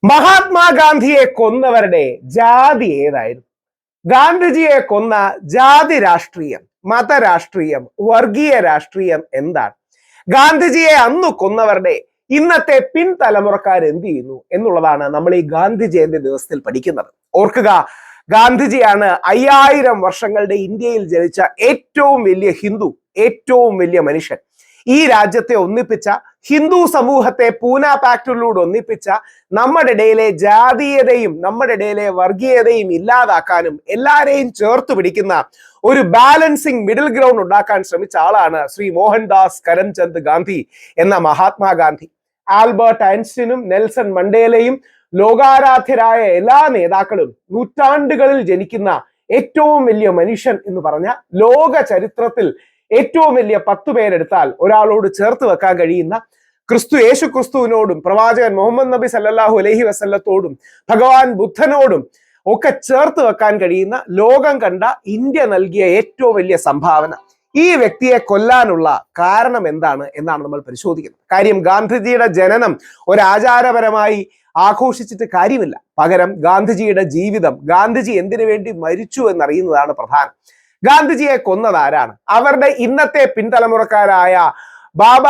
മഹാത്മാഗാന്ധിയെ കൊന്നവരുടെ ജാതി ഏതായിരുന്നു? ഗാന്ധിജിയെ കൊന്ന ജാതി രാഷ്ട്രീയം, മതരാഷ്ട്രീയം, വർഗീയ രാഷ്ട്രീയം എന്താണ്? ഗാന്ധിജിയെ അന്നു കൊന്നവരുടെ ഇന്നത്തെ പിൻതലമുറക്കാർ എന്ത് ചെയ്യുന്നു എന്നുള്ളതാണ് നമ്മൾ ഈ ഗാന്ധി ജയന്തി ദിവസത്തിൽ പഠിക്കുന്നത്. ഓർക്കുക, ഗാന്ധിജിയാണ് 5000 വർഷങ്ങളുടെ ഇന്ത്യയിൽ ജനിച്ച ഏറ്റവും വലിയ ഹിന്ദു, ഏറ്റവും വലിയ മനുഷ്യൻ. ഈ രാജ്യത്തെ ഒന്നിപ്പിച്ച, ഹിന്ദു സമൂഹത്തെ പൂന പാക്ടിലൂടെ ഒന്നിപ്പിച്ച, നമ്മുടെ ഇടയിലെ ജാതീയതയും നമ്മുടെ ഇടയിലെ വർഗീയതയും ഇല്ലാതാക്കാനും എല്ലാരെയും ചേർത്ത് പിടിക്കുന്ന ഒരു ബാലൻസിങ് മിഡിൽ ഗ്രൗണ്ട് ഉണ്ടാക്കാൻ ശ്രമിച്ച ആളാണ് ശ്രീ മോഹൻദാസ് കരംചന്ദ് ഗാന്ധി എന്ന മഹാത്മാഗാന്ധി. ആൽബർട്ട് ഐൻസ്റ്റീനും നെൽസൺ മണ്ടേലയും ലോകാരാധ്യരായ എല്ലാ നേതാക്കളും നൂറ്റാണ്ടുകളിൽ ജനിക്കുന്ന ഏറ്റവും വലിയ മനുഷ്യൻ എന്ന് പറഞ്ഞ ലോക ചരിത്രത്തിൽ ഏറ്റവും വലിയ 10 പേരെടുത്താൽ ഒരാളോട് ചേർത്ത് വെക്കാൻ കഴിയുന്ന യേശു ക്രിസ്തുവിനോടും പ്രവാചകൻ മുഹമ്മദ് നബി സല്ലല്ലാഹു അലൈഹി വസല്ലത്തോടും ഭഗവാൻ ബുദ്ധനോടും ഒക്കെ ചേർത്ത് വെക്കാൻ കഴിയുന്ന ലോകം കണ്ട ഇന്ത്യ നൽകിയ ഏറ്റവും വലിയ സംഭാവന. ഈ വ്യക്തിയെ കൊല്ലാനുള്ള കാരണം എന്താണ് എന്നാണ് നമ്മൾ പരിശോധിക്കുന്നത്. കാര്യം, ഗാന്ധിജിയുടെ ജനനം ഒരാചാരപരമായി ആഘോഷിച്ചിട്ട് കാര്യമില്ല. പകരം ഗാന്ധിജിയുടെ ജീവിതം, ഗാന്ധിജി എന്തിനു വേണ്ടി മരിച്ചു എന്നറിയുന്നതാണ് പ്രധാനം. ഗാന്ധിജിയെ കൊന്നത് ആരാണ്? അവരുടെ ഇന്നത്തെ പിൻതലമുറക്കാരായ ബാബ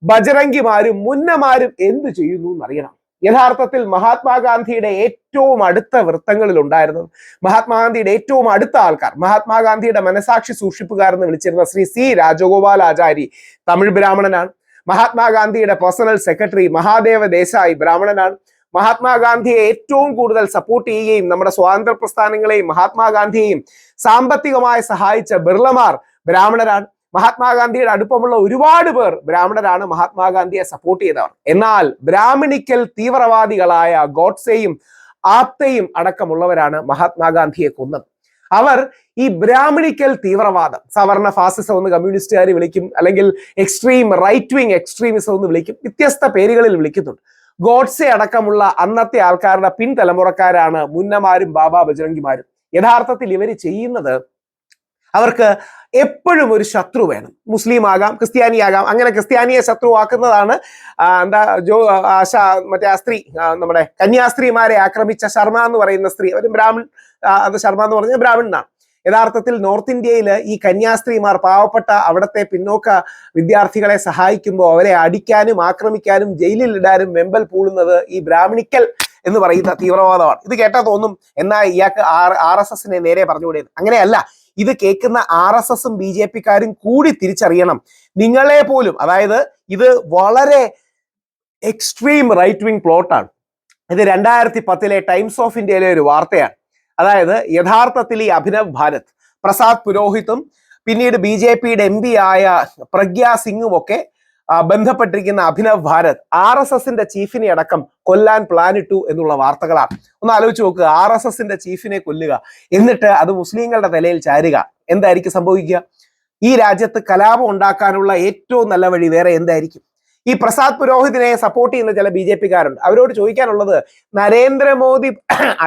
ബജറംഗിമാരും മുന്നമാരും എന്ത് ചെയ്യുന്നു എന്നറിയണം. യഥാർത്ഥത്തിൽ മഹാത്മാഗാന്ധിയുടെ ഏറ്റവും അടുത്ത വൃത്തങ്ങളിൽ ഉണ്ടായിരുന്നത്, മഹാത്മാഗാന്ധിയുടെ ഏറ്റവും അടുത്ത ആൾക്കാർ, മഹാത്മാഗാന്ധിയുടെ മനസാക്ഷി സൂക്ഷിപ്പുകാർ എന്ന് വിളിച്ചിരുന്ന ശ്രീ സി രാജഗോപാലാചാരി തമിഴ് ബ്രാഹ്മണനാണ്. മഹാത്മാഗാന്ധിയുടെ പേഴ്സണൽ സെക്രട്ടറി മഹാദേവ ദേശായി ബ്രാഹ്മണനാണ്. മഹാത്മാഗാന്ധിയെ ഏറ്റവും കൂടുതൽ സപ്പോർട്ട് ചെയ്യുകയും നമ്മുടെ സ്വാതന്ത്ര്യ പ്രസ്ഥാനങ്ങളെയും മഹാത്മാഗാന്ധിയെയും സാമ്പത്തികമായി സഹായിച്ച ബിർളമാർ ബ്രാഹ്മണരാണ്. മഹാത്മാഗാന്ധിയുടെ അടുപ്പമുള്ള ഒരുപാട് പേർ ബ്രാഹ്മണരാണ് മഹാത്മാഗാന്ധിയെ സപ്പോർട്ട് ചെയ്തവർ. എന്നാൽ ബ്രാഹ്മണിക്കൽ തീവ്രവാദികളായ ഗോഡ്സെയും ആപ്തയും അടക്കമുള്ളവരാണ് മഹാത്മാഗാന്ധിയെ കൊന്നത്. അവർ ഈ ബ്രാഹ്മണിക്കൽ തീവ്രവാദം, സവർണ ഫാസിസം എന്ന് കമ്മ്യൂണിസ്റ്റുകാർ വിളിക്കും, അല്ലെങ്കിൽ എക്സ്ട്രീം റൈറ്റ് വിങ് എക്സ്ട്രീമിസം എന്ന് വിളിക്കും, വ്യത്യസ്ത പേരുകളിൽ വിളിക്കുന്നുണ്ട്. ഗോഡ്സെ അടക്കമുള്ള അന്നത്തെ ആൾക്കാരുടെ പിൻതലമുറക്കാരാണ് മുന്നമാരും ബാബ ബജറംഗിമാരും. യഥാർത്ഥത്തിൽ ഇവർ ചെയ്യുന്നത്, അവർക്ക് എപ്പോഴും ഒരു ശത്രു വേണം. മുസ്ലിം ആകാം, ക്രിസ്ത്യാനിയാകാം. അങ്ങനെ ക്രിസ്ത്യാനിയെ ശത്രുവാക്കുന്നതാണ് മറ്റേ ആ സ്ത്രീ, നമ്മുടെ കന്യാസ്ത്രീമാരെ ആക്രമിച്ച ശർമ്മ എന്ന് പറയുന്ന സ്ത്രീ. അവർ ബ്രാഹ്മൺ, അത് ശർമ്മ എന്ന് പറഞ്ഞാൽ ബ്രാഹ്മണനാണ്. യഥാർത്ഥത്തിൽ നോർത്ത് ഇന്ത്യയിൽ ഈ കന്യാസ്ത്രീമാർ, പാവപ്പെട്ട അവിടുത്തെ പിന്നോക്ക വിദ്യാർത്ഥികളെ സഹായിക്കുമ്പോൾ അവരെ അടിക്കാനും ആക്രമിക്കാനും ജയിലിൽ ഇടാനും വെമ്പൽ പൂളുന്നത് ഈ ബ്രാഹ്മണിക്കൽ എന്ന് പറയുന്ന തീവ്രവാദമാണ്. ഇത് കേട്ടാൽ തോന്നും, എന്നാൽ ഇയാൾക്ക് RSSനെ നേരെ പറഞ്ഞുകൂടെ? അങ്ങനെയല്ല. ഇത് കേൾക്കുന്ന RSSും BJPക്കാരും കൂടി തിരിച്ചറിയണം, നിങ്ങളെ പോലും, അതായത് ഇത് വളരെ എക്സ്ട്രീം റൈറ്റ് വിങ് പ്ലോട്ടാണ്. ഇത് 2010 ടൈംസ് ഓഫ് ഇന്ത്യയിലെ ഒരു വാർത്തയാണ്. അതായത് യഥാർത്ഥത്തിൽ ഈ അഭിനവ് ഭാരത്, പ്രസാദ് പുരോഹിതും പിന്നീട് BJPയുടെ MP ആയ പ്രഗ്യാ സിംഗും ഒക്കെ ബന്ധപ്പെട്ടിരിക്കുന്ന അഭിനവ് ഭാരത് RSSന്റെ ചീഫിനെ അടക്കം കൊല്ലാൻ പ്ലാനിട്ടു എന്നുള്ള വാർത്തകളാണ്. ഒന്ന് ആലോചിച്ച് നോക്കുക, RSSന്റെ ചീഫിനെ കൊല്ലുക, എന്നിട്ട് അത് മുസ്ലിങ്ങളുടെ തലയിൽ ചാരുക. എന്തായിരിക്കും സംഭവിക്കുക? ഈ രാജ്യത്ത് കലാപം ഉണ്ടാക്കാനുള്ള ഏറ്റവും നല്ല വഴി വേറെ എന്തായിരിക്കും? ഈ പ്രസാദ് പുരോഹിതിനെ സപ്പോർട്ട് ചെയ്യുന്ന ചില BJPക്കാരുണ്ട്. അവരോട് ചോദിക്കാനുള്ളത്, നരേന്ദ്രമോദി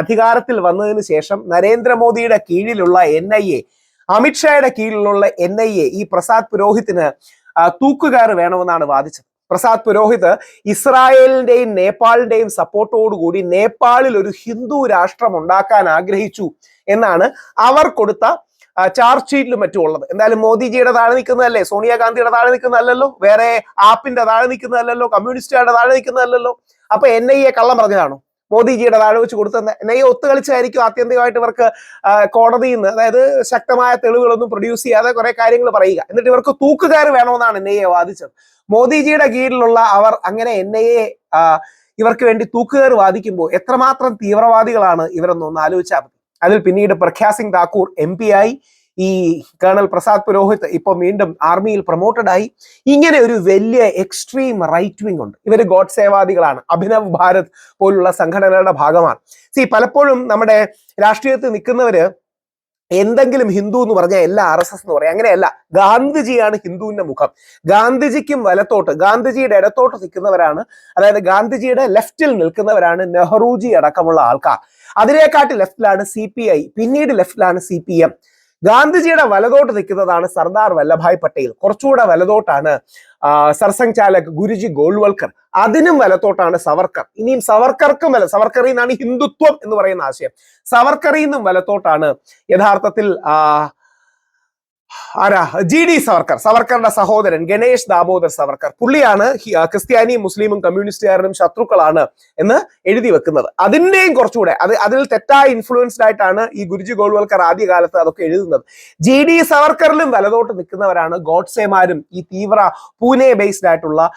അധികാരത്തിൽ വന്നതിന് ശേഷം നരേന്ദ്രമോദിയുടെ കീഴിലുള്ള NIA, അമിത്ഷായുടെ കീഴിലുള്ള NIA ഈ പ്രസാദ് പുരോഹിത്തിന് തൂക്കുകാർ വേണമെന്നാണ് വാദിച്ചത്. പ്രസാദ് പുരോഹിത് ഇസ്രായേലിന്റെയും നേപ്പാളിന്റെയും സപ്പോർട്ടോടുകൂടി നേപ്പാളിൽ ഒരു ഹിന്ദു രാഷ്ട്രം ഉണ്ടാക്കാൻ ആഗ്രഹിച്ചു എന്നാണ് അവർ കൊടുത്ത ചാർജ് ഷീറ്റിലും മറ്റും ഉള്ളത്. എന്തായാലും മോദിജിയുടെ താഴെ നിൽക്കുന്നതല്ലേ, സോണിയാഗാന്ധിയുടെ താഴെ നിൽക്കുന്നതല്ലല്ലോ, വേറെ ആപ്പിന്റെ താഴെ നിൽക്കുന്നതല്ലല്ലോ, കമ്മ്യൂണിസ്റ്റുകാരുടെ താഴെ നിൽക്കുന്നതല്ലല്ലോ. അപ്പൊ NIA കള്ളം പറഞ്ഞതാണോ? മോദിജിയുടെ താഴെ വെച്ച് കൊടുത്തത് NIA ഒത്തുകളിച്ചായിരിക്കും ആത്യന്തികമായിട്ട് ഇവർക്ക് കോടതിയിൽ നിന്ന്, അതായത് ശക്തമായ തെളിവുകളൊന്നും പ്രൊഡ്യൂസ് ചെയ്യാതെ കുറെ കാര്യങ്ങൾ പറയുക. എന്നിട്ട് ഇവർക്ക് തൂക്കുകാർ വേണമെന്നാണ് NIA വാദിച്ചത്. മോദിജിയുടെ കീഴിലുള്ള അവർ അങ്ങനെ NIA ഇവർക്ക് വേണ്ടി തൂക്കുകാർ വാദിക്കുമ്പോൾ എത്രമാത്രം തീവ്രവാദികളാണ് ഇവരൊന്നൊന്ന് ആലോചിച്ചാൽ മതി. അതിൽ പിന്നീട് പ്രഗ്യാ സിംഗ് താക്കൂർ MP ആയി. ഈ കേണൽ പ്രസാദ് പുരോഹിത് ഇപ്പൊ വീണ്ടും ആർമിയിൽ പ്രൊമോട്ടഡ് ആയി. ഇങ്ങനെ ഒരു വലിയ എക്സ്ട്രീം റൈറ്റ് വിങ് ഉണ്ട്. ഇവർ ഗോഡ്സേവാദികളാണ്. അഭിനവ് ഭാരത് പോലുള്ള സംഘടനകളുടെ ഭാഗമാണ്. പലപ്പോഴും നമ്മുടെ രാഷ്ട്രീയത്തിൽ നിൽക്കുന്നവര് എന്തെങ്കിലും ഹിന്ദു എന്ന് പറഞ്ഞാൽ എല്ലാ RSS എന്ന് പറയാം. അങ്ങനെയല്ല. ഗാന്ധിജിയാണ് ഹിന്ദുവിന്റെ മുഖം. ഗാന്ധിജിക്കും വലത്തോട്ട്, ഗാന്ധിജിയുടെ ഇടത്തോട്ട് നിൽക്കുന്നവരാണ്, അതായത് ഗാന്ധിജിയുടെ ലെഫ്റ്റിൽ നിൽക്കുന്നവരാണ് നെഹ്റുജി അടക്കമുള്ള ആൾക്കാർ. അതിനെക്കാട്ടി ലെഫ്റ്റിലാണ് CPI, പിന്നീട് ലെഫ്റ്റിലാണ് CPM. ഗാന്ധിജിയുടെ വലതോട്ട് നിൽക്കുന്നതാണ് സർദാർ വല്ലഭായ് പട്ടേൽ. കുറച്ചുകൂടെ വലതോട്ടാണ് സർസംഘ് ചാലക് ഗുരുജി ഗോൾവൽക്കർ. അതിനും വലത്തോട്ടാണ് സവർക്കർ. ഇനിയും സവർക്കർക്കും സവർക്കറിൽ നിന്നാണ് ഹിന്ദുത്വം എന്ന് പറയുന്ന ആശയം. സവർക്കറിൽ നിന്നും വലത്തോട്ടാണ് യഥാർത്ഥത്തിൽ GD സവർക്കർ, സവർക്കറുടെ സഹോദരൻ ഗണേഷ് ദാമോദർ സവർക്കർ. പുള്ളിയാണ് ക്രിസ്ത്യാനിയും മുസ്ലിമും കമ്മ്യൂണിസ്റ്റുകാരനും ശത്രുക്കളാണ് എന്ന് എഴുതി വെക്കുന്നത്. അതിന്റെയും കുറച്ചുകൂടെ അതിൽ തെറ്റായ ഇൻഫ്ലുവൻസ്ഡ് ആയിട്ടാണ് ഈ ഗുരുജി ഗോൾവൽക്കർ ആദ്യകാലത്ത് അതൊക്കെ എഴുതുന്നത്. GD സവർക്കറിലും വലതോട്ട് നിൽക്കുന്നവരാണ് ഗോഡ്സേമാരും ഈ തീവ്ര പൂനെ ബേസ്ഡ് ആയിട്ടുള്ള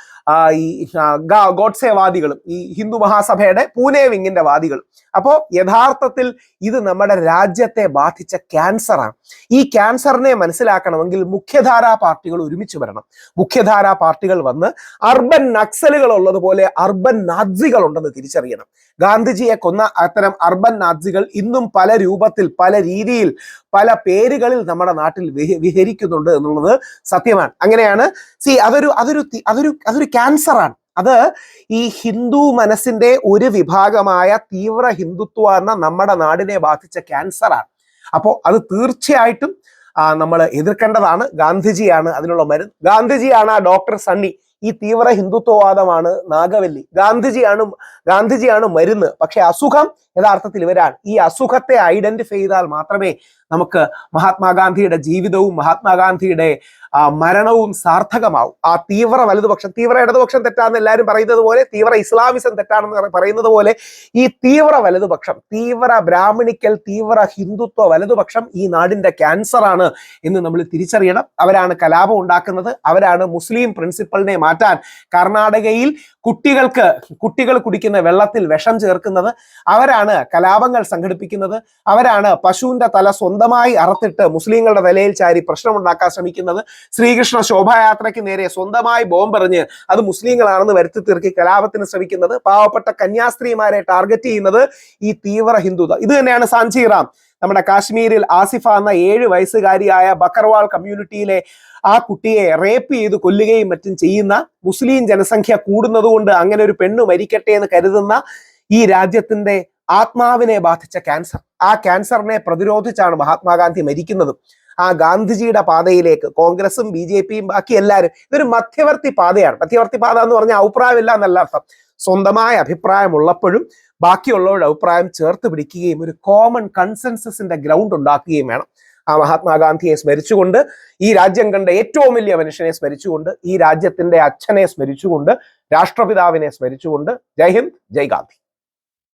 ഈ ഗോഡ്സേവാദികളും ഈ ഹിന്ദു മഹാസഭയുടെ പൂനെ വിങ്ങിന്റെ വാദികളും. അപ്പോ യഥാർത്ഥത്തിൽ ഇത് നമ്മുടെ രാജ്യത്തെ ബാധിച്ച ക്യാൻസറാണ്. ഈ ക്യാൻസറിനെ മനസ്സിലാക്കണമെങ്കിൽ മുഖ്യധാരാ പാർട്ടികൾ ഒരുമിച്ച് വരണം. മുഖ്യധാരാ പാർട്ടികൾ വന്ന് അർബൻ നക്സലുകൾ ഉള്ളതുപോലെ അർബൻ നാസികൾ ഉണ്ടെന്ന് തിരിച്ചറിയണം. ഗാന്ധിജിയെ കൊന്ന അത്തരം അർബൻ നാസികൾ ഇന്നും പല രൂപത്തിൽ, പല രീതിയിൽ, പല പേരുകളിൽ നമ്മുടെ നാട്ടിൽ വിഹരിക്കുന്നുണ്ട് എന്നുള്ളത് സത്യമാണ്. അങ്ങനെയാണ് അതൊരു ക്യാൻസറാണ്. അത് ഈ ഹിന്ദു മനസ്സിന്റെ ഒരു വിഭാഗമായ തീവ്ര ഹിന്ദുത്വ എന്ന നമ്മുടെ നാടിനെ ബാധിച്ച ക്യാൻസറാണ്. അപ്പോൾ അത് തീർച്ചയായിട്ടും നമ്മൾ എതിർക്കേണ്ടതാണ്. ഗാന്ധിജിയാണ് അതിനുള്ള മരുന്ന്. ഗാന്ധിജിയാണ് ആ ഡോക്ടർ സണ്ണി. ഈ തീവ്ര ഹിന്ദുത്വവാദമാണ് നാഗവല്ലി. ഗാന്ധിജിയാണ് മരുന്ന്. പക്ഷെ അസുഖം യഥാർത്ഥത്തിൽ ഇവരാണ്. ഈ അസുഖത്തെ ഐഡന്റിഫൈ ചെയ്താൽ മാത്രമേ നമുക്ക് മഹാത്മാഗാന്ധിയുടെ ജീവിതവും മഹാത്മാഗാന്ധിയുടെ മരണവും സാർത്ഥകമാവും. ആ തീവ്ര വലതുപക്ഷം, തീവ്ര ഇടതുപക്ഷം തെറ്റാണെന്ന് എല്ലാവരും പറയുന്നത് പോലെ, തീവ്ര ഇസ്ലാമിസം തെറ്റാണെന്ന് പറയുന്നത് പോലെ, ഈ തീവ്ര വലതുപക്ഷം, തീവ്ര ബ്രാഹ്മണിക്കൽ, തീവ്ര ഹിന്ദുത്വ വലതുപക്ഷം ഈ നാടിന്റെ ക്യാൻസറാണ് എന്ന് നമ്മൾ തിരിച്ചറിയണം. അവരാണ് കലാപം ഉണ്ടാക്കുന്നത്. അവരാണ് മുസ്ലിം പ്രിൻസിപ്പളിനെ മാറ്റാൻ കർണാടകയിൽ കുട്ടികൾ കുടിക്കുന്ന വെള്ളത്തിൽ വിഷം ചേർക്കുന്നത്. അവരാണ് കലാപങ്ങൾ സംഘടിപ്പിക്കുന്നത്. അവരാണ് പശുവിന്റെ തല സ്വന്തമായി അറുത്തിട്ട് മുസ്ലിങ്ങളുടെ തലയിൽ ചാരി പ്രശ്നമുണ്ടാക്കാൻ ശ്രമിക്കുന്നത്. ശ്രീകൃഷ്ണ ശോഭായാത്രയ്ക്ക് നേരെ സ്വന്തമായി ബോംബെറിഞ്ഞ് അത് മുസ്ലിങ്ങളാണെന്ന് വരുത്തി തീർക്കി കലാപത്തിന് ശ്രമിക്കുന്നത്. പാവപ്പെട്ട കന്യാസ്ത്രീമാരെ ടാർഗറ്റ് ചെയ്യുന്നത് ഈ തീവ്ര ഹിന്ദുത. ഇത് തന്നെയാണ് സാഞ്ചിറാം, നമ്മുടെ കാശ്മീരിൽ ആസിഫ എന്ന 7 വയസ്സുകാരിയായ ബക്കർവാൾ കമ്മ്യൂണിറ്റിയിലെ ആ കുട്ടിയെ റേപ്പ് ചെയ്ത് കൊല്ലുകയും മറ്റും ചെയ്യുന്ന, മുസ്ലിം ജനസംഖ്യ കൂടുന്നത് കൊണ്ട് അങ്ങനെ ഒരു പെണ്ണ് മരിക്കട്ടെ എന്ന് കരുതുന്ന ഈ രാജ്യത്തിന്റെ ആത്മാവിനെ ബാധിച്ച ക്യാൻസർ. ആ ക്യാൻസറിനെ പ്രതിരോധിച്ചാണ് മഹാത്മാഗാന്ധി മരിക്കുന്നതും. ആ ഗാന്ധിജിയുടെ പാതയിലേക്ക് കോൺഗ്രസും BJPയും ബാക്കി എല്ലാവരും, ഇതൊരു മധ്യവർത്തി പാതയാണ്. മധ്യവർത്തി പാത എന്ന് പറഞ്ഞാൽ അഭിപ്രായമില്ല എന്നല്ല അർത്ഥം. സ്വന്തമായ അഭിപ്രായം ഉള്ളപ്പോഴും ബാക്കിയുള്ളവരുടെ അഭിപ്രായം ചേർത്ത് പിടിക്കുകയും ഒരു കോമൺ കൺസെൻസസിന്റെ ഗ്രൗണ്ട് ഉണ്ടാക്കുകയും വേണം. ആ മഹാത്മാഗാന്ധിയെ സ്മരിച്ചുകൊണ്ട്, ഈ രാജ്യം കണ്ട ഏറ്റവും വലിയ മനുഷ്യനെ സ്മരിച്ചുകൊണ്ട്, ഈ രാജ്യത്തിന്റെ അച്ഛനെ സ്മരിച്ചുകൊണ്ട്, രാഷ്ട്രപിതാവിനെ സ്മരിച്ചുകൊണ്ട്, ജയ് ഹിന്ദ്, ജയ് ഗാന്ധി.